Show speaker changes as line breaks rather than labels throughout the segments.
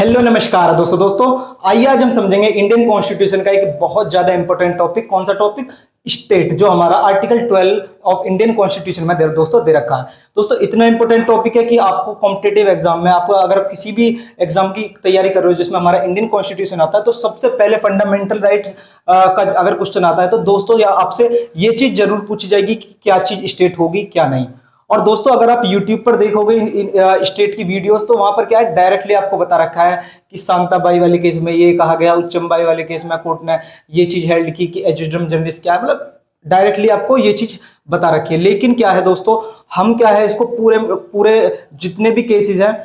Hello नमस्कार दोस्तों आइए आज हम समझेंगे इंडियन कॉन्स्टिट्यूशन का एक बहुत ज्यादा इंपॉर्टेंट टॉपिक। कौन सा टॉपिक? स्टेट, जो हमारा आर्टिकल 12 ऑफ इंडियन कॉन्स्टिट्यूशन में दोस्तों दे रखा है। दोस्तों इतना इंपॉर्टेंट टॉपिक है कि आपको कॉम्पिटेटिव एग्जाम में, आपको अगर किसी भी एग्जाम की तैयारी कर रहे हो जिसमें हमारा इंडियन कॉन्स्टिट्यूशन आता है, तो सबसे पहले फंडामेंटल राइट्स का अगर क्वेश्चन आता है तो दोस्तों या आपसे ये चीज जरूर पूछी जाएगी कि क्या चीज स्टेट होगी क्या नहीं। और दोस्तों अगर आप YouTube पर देखोगे स्टेट की वीडियोस, तो वहां पर क्या है, डायरेक्टली आपको बता रखा है कि शांताबाई वाले केस में ये कहा गया, उच्चमबाई वाले केस में कोर्ट ने ये चीज हेल्ड की कि एजुजडम जनरस क्या है, मतलब डायरेक्टली आपको ये चीज बता रखी है। लेकिन क्या है दोस्तों, हम क्या है इसको पूरे पूरे जितने भी केसेस हैं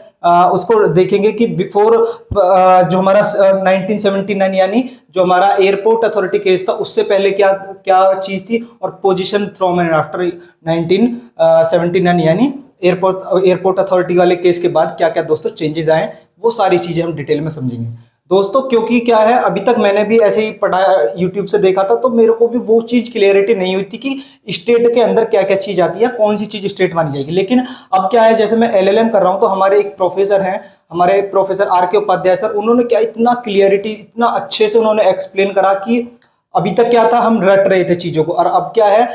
उसको देखेंगे कि बिफोर जो हमारा 1979 यानी जो हमारा एयरपोर्ट अथॉरिटी केस था, उससे पहले क्या क्या चीज थी, और पोजीशन फ्रॉम एंड आफ्टर 1979 यानी एयरपोर्ट अथॉरिटी वाले केस के बाद क्या क्या दोस्तों चेंजेस आए, वो सारी चीजें हम डिटेल में समझेंगे दोस्तों। क्योंकि क्या है, अभी तक मैंने भी ऐसे ही पढ़ा, यूट्यूब से देखा था, तो मेरे को भी वो चीज क्लियरिटी नहीं हुई थी कि स्टेट के अंदर क्या क्या चीज आती है, कौन सी चीज स्टेट मानी जाएगी। लेकिन अब क्या है, जैसे मैं LLM कर रहा हूं, तो हमारे एक प्रोफेसर हैं, हमारे प्रोफेसर RK उपाध्याय सर, उन्होंने क्या इतना क्लियरिटी, इतना अच्छे से उन्होंने एक्सप्लेन करा कि अभी तक क्या था, हम रट रहे थे चीजों को, और अब क्या है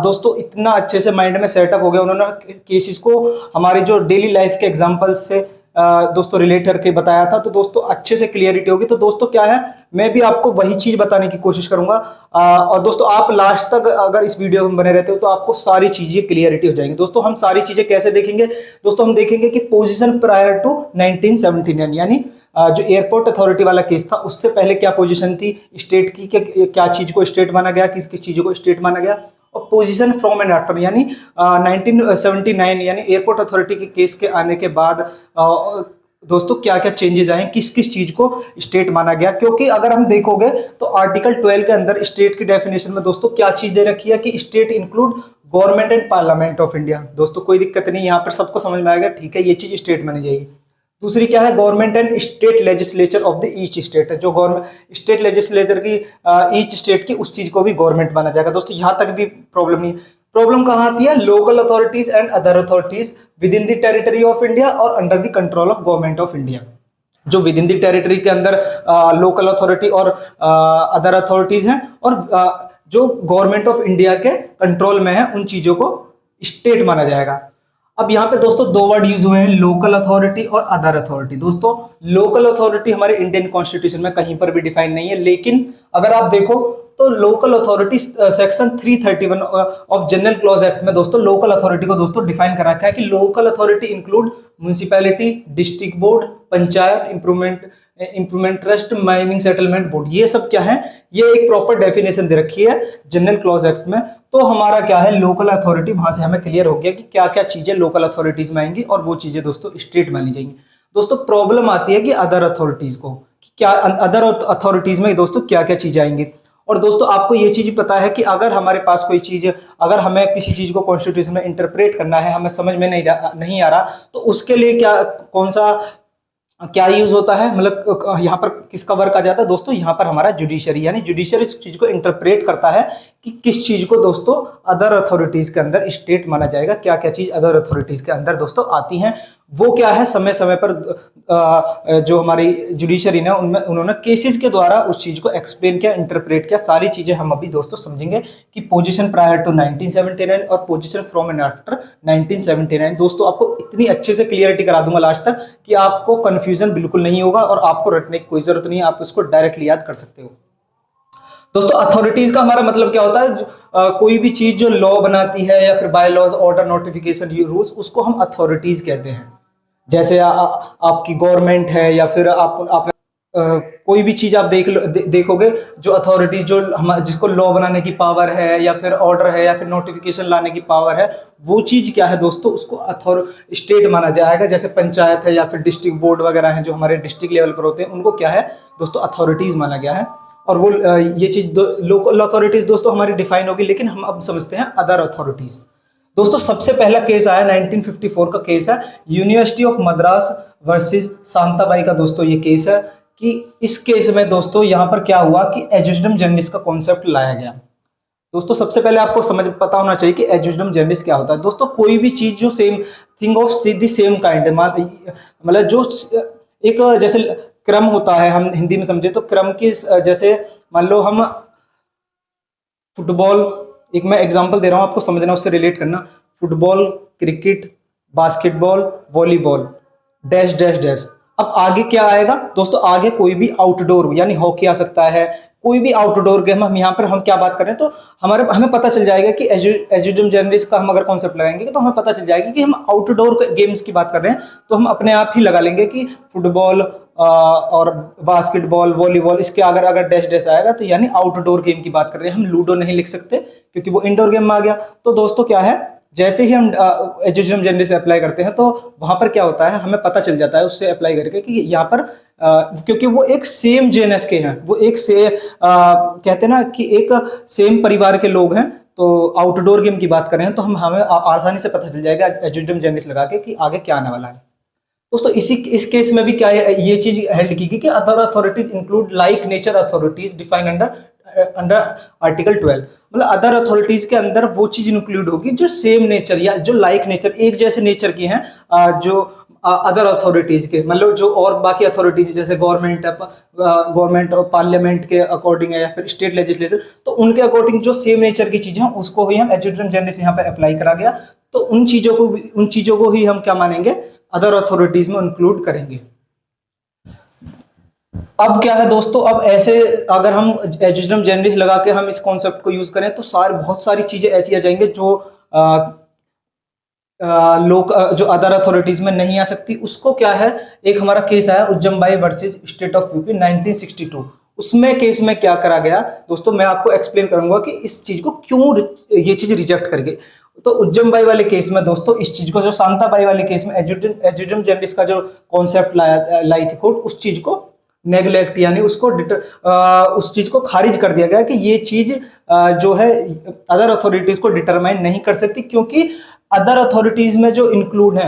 दोस्तों इतना अच्छे से माइंड में सेटअप हो गया। उन्होंने केसेस को हमारी जो डेली लाइफ के एग्जांपल्स से दोस्तों रिलेट करके बताया था, तो दोस्तों अच्छे से क्लियरिटी होगी। तो दोस्तों क्या है, मैं भी आपको वही चीज बताने की कोशिश करूंगा, और दोस्तों आप लास्ट तक अगर इस वीडियो में बने रहते हो तो आपको सारी चीजें क्लियरिटी हो जाएंगी। दोस्तों हम सारी चीजें कैसे देखेंगे दोस्तों, हम देखेंगे कि पोजीशन प्रायर टू 1979 यानी जो एयरपोर्ट अथॉरिटी वाला केस था, उससे पहले क्या पोजीशन थी स्टेट की, क्या चीज को स्टेट माना गया, किस किस चीजों को स्टेट माना गया, और पोजीशन फ्रॉम एंड आफ्टर यानी 1979 यानी एयरपोर्ट अथॉरिटी के केस के आने के बाद दोस्तों क्या क्या चेंजेस आए, किस किस चीज को स्टेट माना गया। क्योंकि अगर हम देखोगे तो आर्टिकल 12 के अंदर स्टेट की डेफिनेशन में दोस्तों क्या चीज दे रखी है कि state include government and parliament of India. दोस्तों कोई दिक्कत नहीं, यहाँ पर सबको समझ में आएगा, ठीक है, ये चीज स्टेट मानी जाएगी। दूसरी क्या है, government and state legislature of the each state है, जो गवर्नमेंट स्टेट लेजिस्लेचर की ईच स्टेट की उस चीज को भी गवर्नमेंट माना जाएगा। दोस्तों यहां तक भी प्रॉब्लम नहीं। प्रॉब्लम कहां आती है, local authorities and other authorities within the territory of India और under the control of government of India. जो विद इन द टेरिटरी के अंदर लोकल अथॉरिटी और अदर अथॉरिटीज हैं, और जो गवर्नमेंट ऑफ इंडिया के कंट्रोल में है, उन चीजों को स्टेट माना जाएगा। अब यहाँ पे दोस्तों दो वर्ड यूज हुए हैं, लोकल अथॉरिटी और अदर अथॉरिटी। दोस्तों लोकल अथॉरिटी हमारे इंडियन कॉन्स्टिट्यूशन में कहीं पर भी डिफाइन नहीं है, लेकिन अगर आप देखो तो local authority section 331 of general clause act में दोस्तों लोकल अथॉरिटी को दोस्तों डिफाइन कर रखा है कि local authority include municipality, district board, panchayat, improvement trust, mining settlement board. ये सब क्या है, ये एक प्रॉपर डेफिनेशन दे रखी है जनरल क्लॉज एक्ट में। तो हमारा क्या है, लोकल अथॉरिटी, वहां से हमें क्लियर हो गया कि क्या क्या चीजें लोकल अथॉरिटीज में आएंगी और वो चीजें दोस्तों स्टेट मानी जाएंगी। दोस्तों प्रॉब्लम आती है कि अदर अथॉरिटीज को, क्या अदर अथॉरिटीज में दोस्तों क्या क्या चीजें आएंगी। और दोस्तों आपको ये चीज पता है कि अगर हमारे पास कोई चीज, अगर हमें किसी चीज को कॉन्स्टिट्यूशन में इंटरप्रेट करना है, हमें समझ में नहीं आ रहा, तो उसके लिए क्या यूज होता है, मतलब यहाँ पर किसका वर्क आ जाता है दोस्तों, यहाँ पर हमारा जुडिशरी, यानी जुडिशरी इस चीज को इंटरप्रेट करता है कि किस चीज को दोस्तों अदर अथॉरिटीज के अंदर स्टेट माना जाएगा, क्या क्या चीज अदर अथॉरिटीज के अंदर दोस्तों आती हैं। वो क्या है, समय समय पर जो हमारी जुडिशरी ने उनमें उन्होंने केसेस के द्वारा उस चीज को एक्सप्लेन किया, इंटरप्रेट किया। सारी चीजें हम अभी दोस्तों समझेंगे कि पोजीशन प्रायर टू 1979 और पोजीशन फ्रॉम एंड आफ्टर 1979। दोस्तों आपको इतनी अच्छे से क्लियरिटी करा दूंगा लास्ट तक कि आपको कंफ्यूजन बिल्कुल नहीं होगा और आपको रटने की कोई जरूरत नहीं है, आप इसको डायरेक्टली याद कर सकते हो। दोस्तों अथॉरिटीज का हमारा मतलब क्या होता है, कोई भी चीज जो लॉ बनाती है या फिर bylaws, order, notification, rules, उसको हम अथॉरिटीज कहते हैं। जैसे आपकी गवर्नमेंट है, या फिर आप कोई भी चीज आप देखोगे, जो अथॉरिटीज जो जिसको लॉ बनाने की पावर है, या फिर ऑर्डर है, या फिर नोटिफिकेशन लाने की पावर है, वो चीज क्या है दोस्तों, उसको स्टेट माना जाएगा। जैसे पंचायत है या फिर डिस्ट्रिक्ट बोर्ड वगैरह हैं, जो हमारे डिस्ट्रिक्ट लेवल पर होते हैं, उनको क्या है दोस्तों अथॉरिटीज माना गया है। और वो ये चीज लोकल अथॉरिटीज दोस्तों हमारी डिफाइन होगी, लेकिन हम अब समझते हैं अदर अथॉरिटीज। दोस्तों सबसे पहला केस आया 1954 का केस है, university of Madras versus Shantabai का दोस्तों ये केस है। कि इस केस में दोस्तों यहाँ पर क्या हुआ कि एजुजडम जनरस का कॉन्सेप्ट लाया गया। दोस्तों सबसे पहले आपको पता होना चाहिए कि एजुजडम जनरस क्या होता है। दोस्तों कोई भी चीज जो same thing of the same kind, मतलब जो एक जैसे क्रम होता है, हम हिंदी में समझे तो क्रम की जैसे मान लो हम फुटबॉल, एक मैं एग्जांपल दे रहा हूँ आपको समझना, उससे रिलेट करना। Football, cricket, basketball, volleyball, dash dash dash. अब आगे क्या आएगा दोस्तों? आगे कोई भी आउटडोर यानी हॉकी आ सकता है, कोई भी आउटडोर गेम। हम यहाँ पर हम क्या बात कर रहे हैं तो हमें पता चल जाएगा कि एजुडम जनरलिस्ट का हम अगर कॉन्सेप्ट लगाएंगे तो हमें पता चल जाएगा कि हम आउटडोर गेम्स की बात कर रहे हैं। तो हम अपने आप ही लगा लेंगे कि फुटबॉल और बास्केटबॉल, वॉलीबॉल, इसके अगर डैश डैश आएगा तो यानी आउटडोर गेम की बात कर रहे हैं। हम लूडो नहीं लिख सकते क्योंकि वो इंडोर गेम में आ गया। तो दोस्तों क्या है, जैसे ही हम एजुडम जनरलिस्ट से अप्लाई करते हैं तो वहां पर क्या होता है, हमें पता चल जाता है उससे अप्लाई करके कि यहाँ पर क्योंकि वो एक सेम जेनस के हैं, वो एक से कहते हैं ना कि एक सेम परिवार के लोग हैं। तो आउटडोर गेम की बात करें तो हमें आसानी से पता चल जाएगा एजुडम जनरलिस्ट लगा के कि आगे क्या आने वाला है। दोस्तों इस केस में भी क्या है, ये चीज हेल्ड की गई कि other authorities include like nature authorities defined under article 12। मतलब अदर अथॉरिटीज के अंदर वो चीज इंक्लूड होगी जो सेम नेचर या जो लाइक नेचर, एक जैसे नेचर की हैं, जो अदर अथॉरिटीज के, मतलब जो और बाकी अथॉरिटीज जैसे गवर्नमेंट और पार्लियामेंट के अकॉर्डिंग है या फिर स्टेट लेजिस्लेचर, तो उनके अकॉर्डिंग जो सेम नेचर की चीजें हैं उसको ही हम एजुडम जनरलिस्ट यहाँ पर अप्लाई करा गया। तो उन चीजों को ही हम क्या मानेंगे, अदर अथॉरिटीज में इंक्लूड करेंगे। अब क्या है दोस्तों, अब ऐसे अगर हम एजुडम जनरलिस्ट लगा के हम इस कॉन्सेप्ट को यूज करें तो बहुत सारी चीजें ऐसी आ जाएंगे जो लोग जो अदर अथॉरिटीज में नहीं आ सकती। उसको क्या है, एक हमारा केस आया उज्जम्बाई वर्सेस स्टेट ऑफ यूपी 1962। उसमें केस में क्या करा गया दोस्तों, मैं आपको एक्सप्लेन करूंगा कि इस चीज को क्यों ये चीज रिजेक्ट कर गई। तो उज्जम्बाई वाले केस में दोस्तों इस चीज को, जो शांताबाई वाले केस में एजुडम जनरलिस्ट का जो कॉन्सेप्ट लाई थी कोर्ट, उस चीज को नेग्लेक्ट यानी उसको उस चीज को खारिज कर दिया गया कि ये चीज जो है अदर अथॉरिटीज को डिटरमाइन नहीं कर सकती, क्योंकि अदर अथॉरिटीज में जो इंक्लूड है,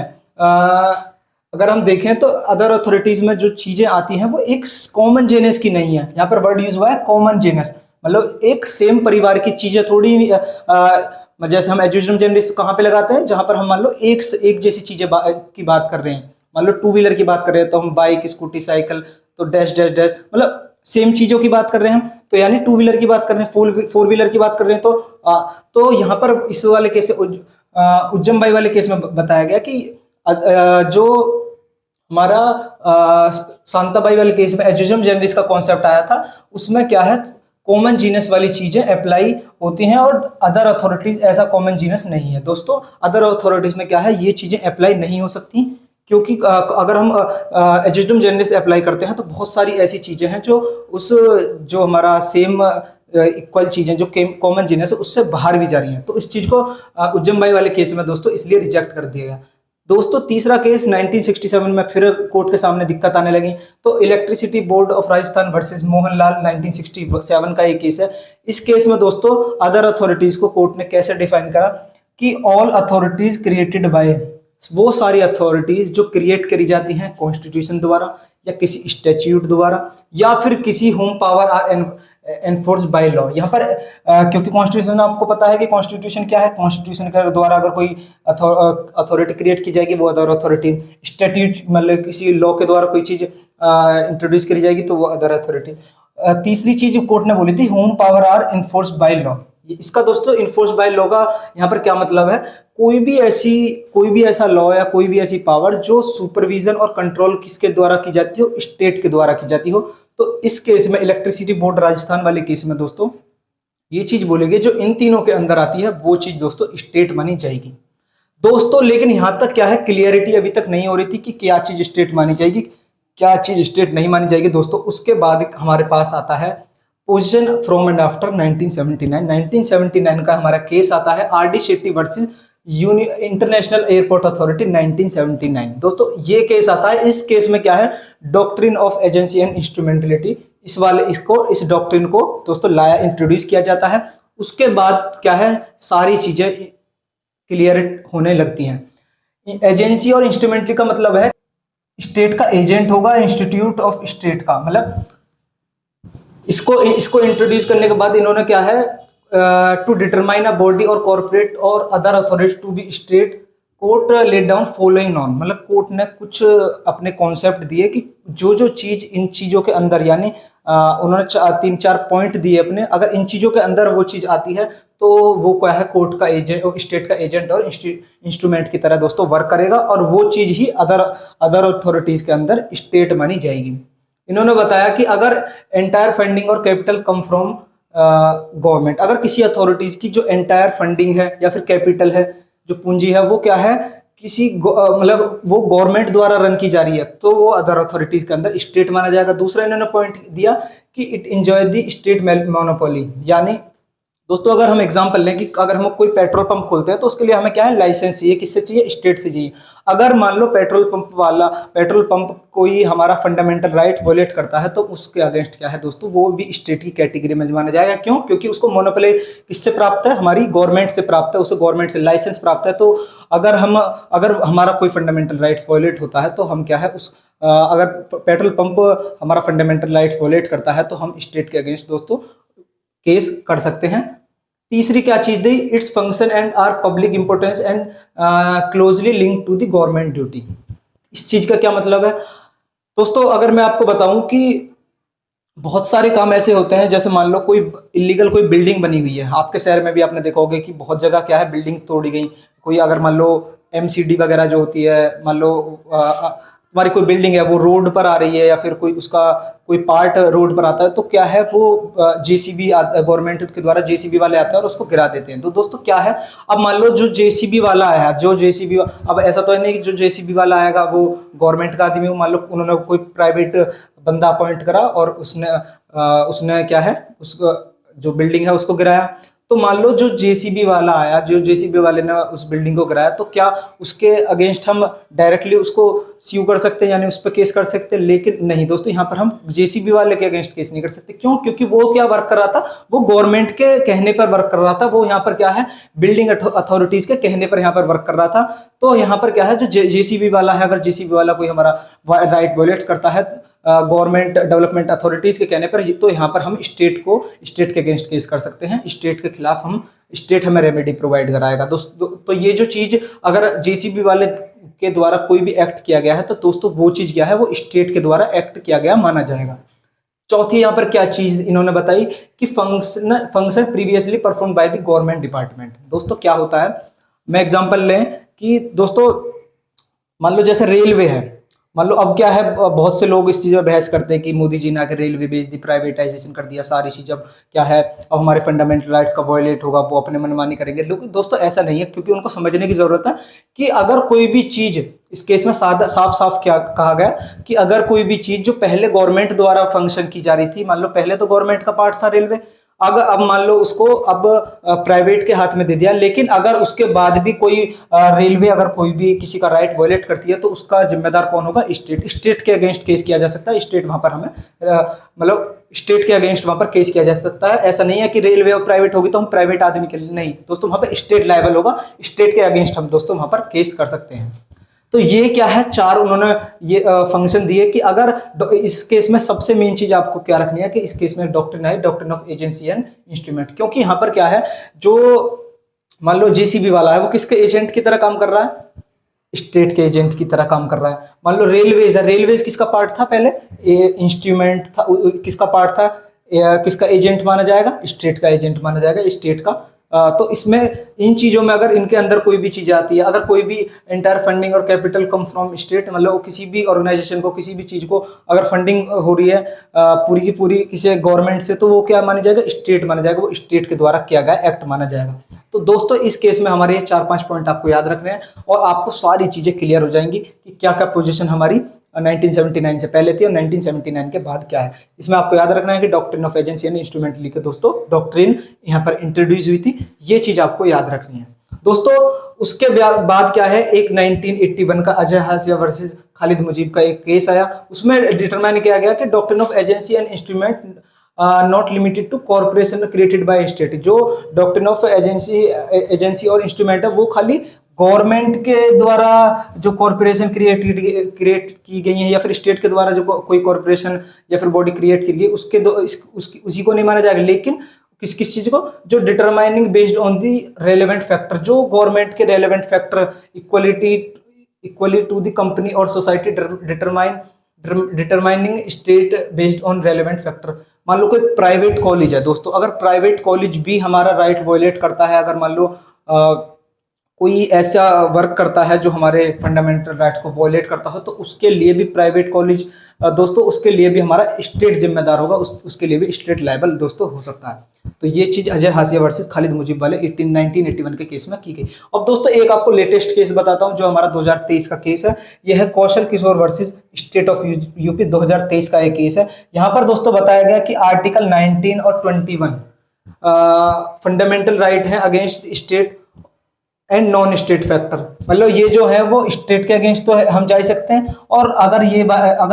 अगर हम देखें तो अदर अथॉरिटीज में जो चीजें आती हैं वो एक कॉमन जेनस की नहीं है। यहाँ पर वर्ड यूज हुआ है कॉमन जेनस, मतलब एक सेम परिवार की चीजें थोड़ी। जैसे हम एजुडम जनरलिस्ट कहाँ पे लगाते हैं, जहां पर हम मान लो एक जैसी चीजें की बात कर रहे हैं। मान लो टू व्हीलर की बात कर रहे हैं तो हम बाइक, स्कूटी, साइकिल, तो डैश डैश डैश, मतलब सेम चीजों की बात कर रहे हैं हम। तो यानी टू व्हीलर की बात कर रहे हैं, फोर व्हीलर की बात कर रहे हैं। तो यहाँ पर इस वाले केस उज्जम्बाई वाले केस में बताया गया कि जो हमारा शांताबाई वाले केस में एजुडम जनरलिस्ट का कॉन्सेप्ट आया था, उसमें क्या है, कॉमन जीनस वाली चीजें अप्लाई होती हैं और अदर अथॉरिटीज ऐसा कॉमन जीनस नहीं है। दोस्तों अदर अथॉरिटीज में क्या है, ये चीजें अप्लाई नहीं हो सकती, क्योंकि अगर हम एजुडम जनरलिस्ट अप्लाई करते हैं तो बहुत सारी ऐसी चीजें हैं जो हमारा सेम इक्वल चीजें जो कॉमन जीनस है उससे बाहर भी जा रही हैं। तो इस चीज को उज्जम्बाई वाले केस में दोस्तों इसलिए रिजेक्ट कर दिया गया। दोस्तों तीसरा केस 1967 में फिर कोर्ट के सामने दिक्कत आने लगी। तो electricity board of Rajasthan versus Mohanlal 1967 का एक केस है। इस केस में दोस्तों अदर अथॉरिटीज को कोर्ट ने कैसे डिफाइन करा कि ऑल अथॉरिटीज क्रिएटेड बाय, वो सारी अथॉरिटीज जो क्रिएट करी जाती हैं कॉन्स्टिट्यूशन द्वारा या किसी स्टैट्यूट द्वारा या फिर किसी whom power are enforce by law. यहाँ पर क्योंकि कॉन्स्टिट्यूशन आपको पता है कि कॉन्स्टिट्यूशन क्या है, कॉन्स्टिट्यूशन के द्वारा अगर कोई अथॉरिटी क्रिएट की जाएगी वो अदर अथॉरिटी, स्टैट्यूट मतलब किसी लॉ के द्वारा कोई चीज इंट्रोड्यूस करी जाएगी तो वो अदर अथॉरिटी। तीसरी चीज कोर्ट ने बोली थी whom power are enforce by law. इसका दोस्तों इन्फोर्स बाय लॉ का यहाँ पर क्या मतलब है, कोई भी ऐसा लॉ या कोई भी ऐसी पावर जो सुपरविजन और कंट्रोल किसके द्वारा की जाती हो, स्टेट के द्वारा की जाती हो। तो इस केस में इलेक्ट्रिसिटी बोर्ड राजस्थान वाले केस में दोस्तों ये चीज बोलेंगे जो इन तीनों के अंदर आती है वो चीज दोस्तों स्टेट मानी जाएगी। दोस्तों लेकिन यहां तक क्या है, क्लियरिटी अभी तक नहीं हो रही थी कि क्या चीज स्टेट मानी जाएगी, क्या चीज स्टेट नहीं मानी जाएगी। दोस्तों उसके बाद हमारे पास आता है पोजीशन फ्रॉम एंड आफ्टर 1979 का हमारा केस आता है RD Shetty versus international airport authority 1979। दोस्तों ये केस आता है। इस केस में क्या है, डॉक्ट्रिन ऑफ एजेंसी एंड इंस्ट्रूमेंटलिटी, इस डॉक्ट्रिन को दोस्तों इंट्रोड्यूस किया जाता है। उसके बाद क्या है, सारी चीजें क्लियर होने लगती हैं। एजेंसी और इंस्ट्रूमेंटली का मतलब है स्टेट का एजेंट होगा, इंस्टीट्यूट ऑफ स्टेट का, मतलब इसको इंट्रोड्यूस करने के बाद इन्होंने क्या है, टू डिटरमाइन अ बॉडी और कॉर्पोरेट और other authority to be state court laid down following नॉन, मतलब कोर्ट ने कुछ अपने कॉन्सेप्ट दिए कि जो जो चीज इन चीजों के अंदर, यानी उन्होंने 3-4 पॉइंट दिए अपने, अगर इन चीजों के अंदर वो चीज आती है तो वो क्या है, कोर्ट का एजेंट और स्टेट का एजेंट और इंस्ट्रूमेंट की तरह दोस्तों वर्क करेगा, और वो चीज ही अदर अथॉरिटीज के अंदर स्टेट मानी जाएगी। इन्होंने बताया कि अगर एंटायर फंडिंग और कैपिटल कम फ्रॉम गवर्नमेंट, अगर किसी अथॉरिटीज की जो एंटायर फंडिंग है या फिर कैपिटल है, जो पूंजी है, वो क्या है, किसी मतलब वो गवर्नमेंट द्वारा रन की जा रही है, तो वो अदर अथॉरिटीज के अंदर स्टेट माना जाएगा। दूसरा इन्होंने पॉइंट दिया कि it enjoy the state monopoly, यानी दोस्तों अगर हम एग्जांपल लें कि अगर हम कोई पेट्रोल पंप खोलते हैं तो उसके लिए हमें क्या है, लाइसेंस चाहिए, किससे चाहिए, स्टेट से चाहिए। अगर मान लो पेट्रोल पंप कोई हमारा फंडामेंटल राइट वोलेट करता है तो उसके अगेंस्ट क्या है दोस्तों, वो भी स्टेट की कैटेगरी में माना जाएगा। क्यों? क्योंकि उसको मोनोपोली किससे प्राप्त है, हमारी गवर्नमेंट से प्राप्त है, उसे गवर्नमेंट से लाइसेंस प्राप्त है। तो अगर हमारा कोई फंडामेंटल राइट्स वोलेट होता है तो हम क्या है, उस अगर पेट्रोल पंप हमारा फंडामेंटल राइट्स वोलेट करता है तो हम स्टेट के अगेंस्ट दोस्तों केस कर सकते हैं। तीसरी क्या चीज दी, it's function and are public importance and closely link to the government duty. इस चीज का क्या मतलब है दोस्तों, अगर मैं आपको बताऊं कि बहुत सारे काम ऐसे होते हैं, जैसे मान लो कोई इलीगल कोई बिल्डिंग बनी हुई है, आपके शहर में भी आपने देखा होगा कि बहुत जगह क्या है, बिल्डिंग तोड़ी गई। कोई अगर मान लो एमसीडी वगैरह जो होती है, मान लो तुम्हारी कोई बिल्डिंग है वो रोड पर आ रही है, या फिर कोई उसका कोई पार्ट रोड पर आता है, तो क्या है, वो जेसीबी गवर्नमेंट के द्वारा जेसीबी वाले आते हैं और उसको गिरा देते हैं। तो दोस्तों क्या है, अब मान लो जो जेसीबी वाला आया, अब ऐसा तो है नहीं कि जो जेसीबी वाला आएगा वो गवर्नमेंट का आदमी हो, मान लो उन्होंने कोई प्राइवेट बंदा अपॉइंट करा और उसने क्या है, उसको जो बिल्डिंग है उसको गिराया। तो मान लो जो जेसीबी वाला आया, जो जेसीबी वाले ने उस बिल्डिंग को गिराया, तो क्या उसके अगेंस्ट हम डायरेक्टली उसको स्यू कर सकते हैं, यानी उस पर केस कर सकते हैं? लेकिन नहीं दोस्तों, यहाँ पर हम जेसीबी वाले के अगेंस्ट केस नहीं कर सकते। क्यों? क्योंकि वो क्या वर्क कर रहा था, वो गवर्नमेंट के कहने पर वर्क कर रहा था, वो यहाँ पर क्या है, बिल्डिंग अथॉरिटीज के कहने पर यहाँ पर वर्क कर रहा था। तो यहाँ पर क्या है, जो जेसीबी वाला है, अगर जेसीबी वाला कोई हमारा राइट वायलेट करता है गवर्नमेंट डेवलपमेंट अथॉरिटीज के कहने पर, तो यहाँ पर हम स्टेट के अगेंस्ट केस कर सकते हैं, स्टेट के खिलाफ स्टेट हमें रेमेडी प्रोवाइड कराएगा दोस्तों। तो ये जो चीज अगर जेसीबी वाले के द्वारा कोई भी एक्ट किया गया है तो दोस्तों वो चीज क्या है, वो स्टेट के द्वारा एक्ट किया गया माना जाएगा। चौथी यहाँ पर क्या चीज इन्होंने बताई कि function previously perform by the government department. दोस्तों क्या होता है, मैं एग्जांपल लें कि दोस्तों मान लो जैसे रेलवे है, मान लो अब क्या है, बहुत से लोग इस चीज़ में बहस करते हैं कि मोदी जी ने आकर रेलवे बेच दी, प्राइवेटाइजेशन कर दिया सारी चीज़, अब क्या है, अब हमारे फंडामेंटल राइट्स का वायलेट होगा, वो अपने मनमानी करेंगे। लेकिन दोस्तों ऐसा नहीं है, क्योंकि उनको समझने की जरूरत है कि अगर कोई भी चीज़, इस केस में साफ क्या कहा गया कि अगर कोई भी चीज़ जो पहले गवर्नमेंट द्वारा फंक्शन की जा रही थी, मान लो पहले तो गवर्नमेंट का पार्ट था रेलवे, अगर अब मान लो उसको अब प्राइवेट के हाथ में दे दिया, लेकिन अगर उसके बाद भी कोई रेलवे अगर कोई भी किसी का राइट वायलेट करती है तो उसका जिम्मेदार कौन होगा, स्टेट के अगेंस्ट केस किया जा सकता है। स्टेट वहां पर हमें मतलब स्टेट के अगेंस्ट वहां पर केस किया जा सकता है। ऐसा नहीं है कि रेलवे और प्राइवेट होगी तो हम प्राइवेट आदमी के लिए, नहीं दोस्तों, वहां पर स्टेट लायबल होगा, स्टेट के अगेंस्ट हम दोस्तों वहां पर केस कर सकते हैं। तो ये क्या है, 4 उन्होंने ये फंक्शन दिए कि अगर इस केस में सबसे मेन चीज आपको क्या रखनी है कि इस केस में डॉक्ट्रिन है, doctrine of agency and instrument. क्योंकि यहाँ पर क्या है, जो मान लो जेसीबी वाला है वो किसके एजेंट की तरह काम कर रहा है, स्टेट के एजेंट की तरह काम कर रहा है। मान लो रेलवेज है, रेलवेज किसका पार्ट था पहले, इंस्ट्रूमेंट था, किसका पार्ट था, किसका एजेंट माना जाएगा, स्टेट का एजेंट माना जाएगा, स्टेट का। तो इसमें इन चीज़ों में अगर इनके अंदर कोई भी चीज़ आती है, अगर कोई भी एंटायर फंडिंग और कैपिटल कम फ्रॉम स्टेट, मतलब किसी भी ऑर्गेनाइजेशन को, किसी भी चीज़ को अगर फंडिंग हो रही है पूरी की पूरी किसी गवर्नमेंट से, तो वो क्या माना जाएगा, स्टेट माना जाएगा, वो स्टेट के द्वारा किया गया एक्ट माना जाएगा। तो दोस्तों इस केस में हमारे 4-5 पॉइंट आपको याद रखने हैं और आपको सारी चीज़ें क्लियर हो जाएंगी कि क्या क्या पोजिशन हमारी 1979 से पहले थी और 1979 के बाद क्या है। इसमें आपको याद रखना है कि doctrine of agency and instrument लिखे दोस्तों, डॉक्ट्रिन यहाँ पर इंट्रोड्यूस हुई थी, ये चीज आपको याद रखनी है दोस्तों। उसके बाद क्या है, एक 1981 का अजय हासिया वर्सेस खालिद मुजीब का एक केस आया, उसमें डिटरमाइन किया गया कि doctrine of agency and instrument not limited to corporation created by state. जो डॉक्ट्रिन ऑफ एजेंसी और इंस्ट्रूमेंट है वो खाली गवर्नमेंट के द्वारा जो कॉर्पोरेशन क्रिएट की गई है या फिर स्टेट के द्वारा जो कोई कॉर्पोरेशन या फिर बॉडी क्रिएट की गई उसी को नहीं माना जाएगा, लेकिन किस किस चीज को, जो determining based on the relevant factor, जो गवर्नमेंट के relevant factor equally to the company और society determining state based on relevant factor. मान लो कोई प्राइवेट कॉलेज है दोस्तों, अगर प्राइवेट कॉलेज भी हमारा राइट वायलेट करता है, अगर मान लो कोई ऐसा वर्क करता है जो हमारे फंडामेंटल राइट्स को वॉयलेट करता हो, तो उसके लिए भी प्राइवेट कॉलेज दोस्तों, उसके लिए भी हमारा स्टेट जिम्मेदार होगा, उसके लिए भी स्टेट लायबल दोस्तों हो सकता है। तो ये चीज अजय हाशिया वर्सेस खालिद मुजीब वाले 1981 के केस में की गई। अब दोस्तों एक आपको लेटेस्ट केस बताता हूं जो हमारा 2023 का केस है। यह है Kaushal Kishore versus state of UP, 2023 का एक केस है। यहाँ पर दोस्तों बताया गया कि आर्टिकल 19 और 21 फंडामेंटल राइट है against state and non state factor, मतलब ये जो है वो स्टेट के अगेंस्ट तो हम जा ही सकते हैं, और अगर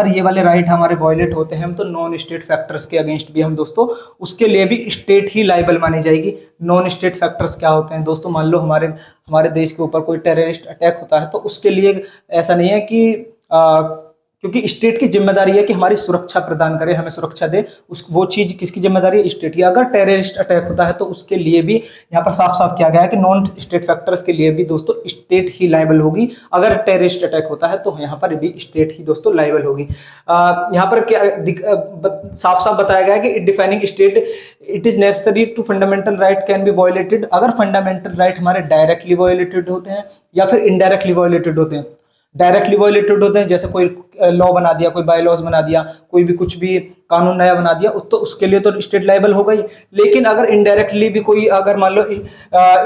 ये वाले राइट हमारे वायलेट होते हैं तो नॉन स्टेट फैक्टर्स के अगेंस्ट भी हम दोस्तों उसके लिए भी स्टेट ही लाइबल मानी जाएगी। नॉन स्टेट फैक्टर्स क्या होते हैं दोस्तों, मान लो हमारे देश के ऊपर कोई टेररिस्ट अटैक होता है, तो उसके लिए ऐसा नहीं है कि क्योंकि स्टेट की जिम्मेदारी है कि हमारी सुरक्षा प्रदान करे, हमें सुरक्षा दे, वो चीज किसकी जिम्मेदारी है, स्टेट की। अगर टेररिस्ट अटैक होता है तो उसके लिए भी यहाँ पर साफ साफ किया गया है कि नॉन स्टेट फैक्टर्स के लिए भी दोस्तों स्टेट ही लायबल होगी। अगर टेररिस्ट अटैक होता है तो यहाँ पर भी स्टेट ही दोस्तों लायबल होगी। यहाँ पर क्या साफ साफ बताया गया है कि defining state it is necessary to fundamental right can be violated. अगर फंडामेंटल राइट हमारे डायरेक्टली वायलेटेड होते हैं या फिर इनडायरेक्टली वायलेटेड होते हैं। डायरेक्टली वायलेटेड होते हैं जैसे कोई लॉ बना दिया, कोई बाय लॉज बना दिया, कोई भी कुछ भी कानून नया बना दिया, तो उसके लिए तो स्टेट लायबल होगा ही। लेकिन अगर इनडायरेक्टली भी कोई, अगर मान लो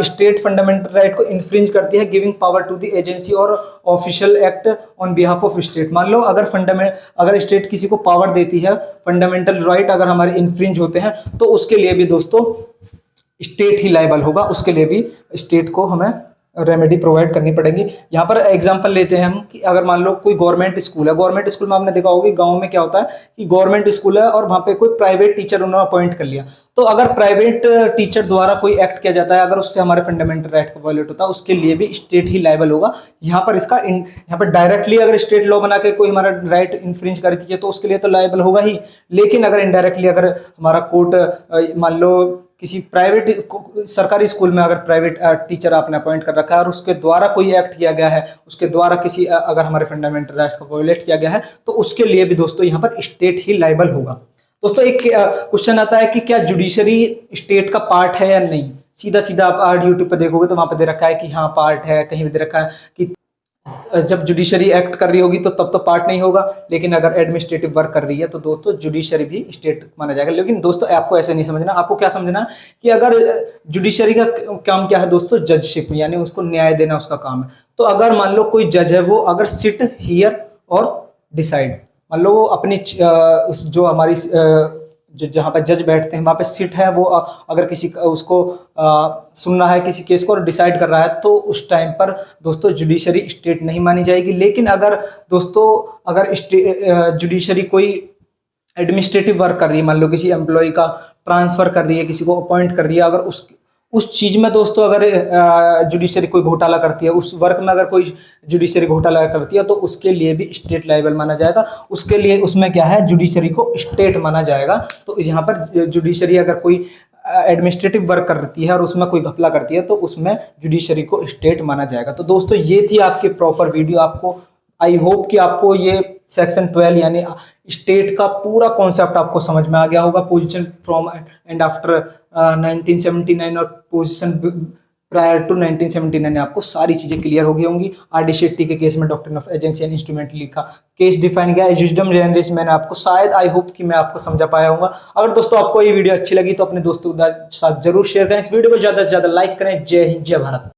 स्टेट फंडामेंटल राइट को इन्फ्रिंज करती है giving power to the agency और official act on behalf of state, मान लो अगर स्टेट किसी को पावर देती है, फंडामेंटल राइट अगर हमारे इन्फ्रिंज होते हैं, तो उसके लिए भी दोस्तों स्टेट ही लायबल होगा, उसके लिए भी स्टेट को हमें रेमेडी प्रोवाइड करनी पड़ेगी। यहाँ पर एग्जांपल लेते हैं हम कि अगर मान लो कोई गवर्नमेंट स्कूल है, गवर्नमेंट स्कूल में आपने देखा होगा गांव में क्या होता है कि गवर्नमेंट स्कूल है और वहाँ पे कोई प्राइवेट टीचर उन्होंने अपॉइंट कर लिया, तो अगर प्राइवेट टीचर द्वारा कोई एक्ट किया जाता है, अगर उससे हमारे फंडामेंटल राइट का वायलेट होता है, उसके लिए भी स्टेट ही लायबल होगा। यहाँ पर डायरेक्टली अगर स्टेट लॉ बना के कोई हमारा राइट इन्फ्रिंज कर दीजिए तो उसके लिए तो लायबल होगा ही, लेकिन अगर इनडायरेक्टली अगर हमारा कोर्ट मान लो किसी प्राइवेट सरकारी स्कूल में अगर प्राइवेट टीचर आपने अपॉइंट कर रखा है और उसके द्वारा कोई एक्ट किया गया है, उसके द्वारा किसी अगर हमारे फंडामेंटल राइट्स को वायलेट किया गया है, तो उसके लिए भी दोस्तों यहाँ पर स्टेट ही लायबल होगा। दोस्तों एक क्वेश्चन आता है कि क्या जुडिशरी स्टेट का पार्ट है या नहीं। सीधा सीधा आप यूट्यूब पर देखोगे तो वहां पर दे रखा है कि हाँ पार्ट है, कहीं भी दे रखा है कि जब जुडिशरी एक्ट कर रही होगी तो तब तो पार्ट नहीं होगा, लेकिन अगर एडमिनिस्ट्रेटिव वर्क कर रही है तो दोस्तों जुडिशरी भी स्टेट माना जाएगा। लेकिन दोस्तों आपको ऐसे नहीं समझना, आपको क्या समझना कि अगर जुडिशरी का काम क्या है दोस्तों, जजशिप, यानी उसको न्याय देना उसका काम है। तो अगर मान लो कोई जज है, वो अगर सिट हियर और डिसाइड, मान लो वो अपनी जो हमारी जहाँ पर जज बैठते हैं वहाँ पे सिट है, वो अगर किसी उसको सुनना है किसी केस को और डिसाइड कर रहा है, तो उस टाइम पर दोस्तों जुडिशरी स्टेट नहीं मानी जाएगी। लेकिन अगर दोस्तों अगर जुडिशरी कोई एडमिनिस्ट्रेटिव वर्क कर रही है, मान लो किसी एम्प्लॉय का ट्रांसफर कर रही है, किसी को अपॉइंट कर रही है, अगर उस चीज में दोस्तों अगर जुडिशरी कोई घोटाला करती है, उस वर्क में अगर कोई जुडिशरी घोटाला करती है, तो उसके लिए भी स्टेट लायबल माना जाएगा। उसके लिए उसमें क्या है, जुडिशरी को स्टेट माना जाएगा। तो यहाँ पर जुडिशरी अगर कोई एडमिनिस्ट्रेटिव वर्क करती है और उसमें कोई घपला करती है, तो उसमें जुडिशरी को स्टेट माना जाएगा। तो दोस्तों ये थी आपकी प्रॉपर वीडियो। आपको आई होप कि आपको ये सेक्शन 12 यानी स्टेट का पूरा कॉन्सेप्ट आपको समझ में आ गया होगा। पोजीशन फ्रॉम एंड आफ्टर 1979 और पोजीशन प्रायर टू 1979 आपको सारी चीजें क्लियर हो गई होंगी। R.D. शेट्टी के केस में doctrine of agency and instrument लिखा, केस डिफाइन किया, एजुजडम जनरेशन मैंने आपको शायद आई होप कि मैं आपको समझा पाया हूँ। अगर दोस्तों आपको ये वीडियो अच्छी लगी तो अपने दोस्तों के साथ जरूर शेयर करें, इस वीडियो को ज्यादा से ज्यादा लाइक करें। जय हिंद, जय भारत।